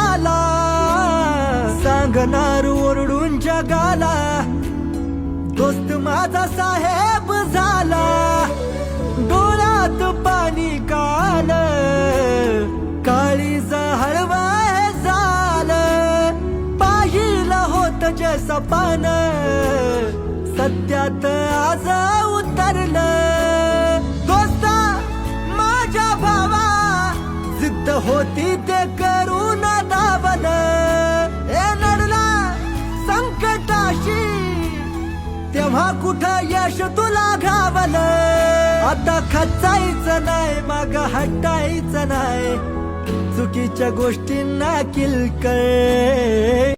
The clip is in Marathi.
झाला, सांगणार ओरडून जगाला, दोस्त माझा साहेब झाला. डोळ्यात पाणी काल, काळीज हळवाय झालं. पाहिलं होत जे सपान, सत्यात आज उतरलं. दोस्ता माझ्या भावा, जिद्द होती ते करून दावलं. ए नडला संकटाशी, तेव्हा कुठं यश तुला घावलं. आता खचायचं नाही, माग हटायचं नाही, चुकीच्या गोष्टींना किलकळ.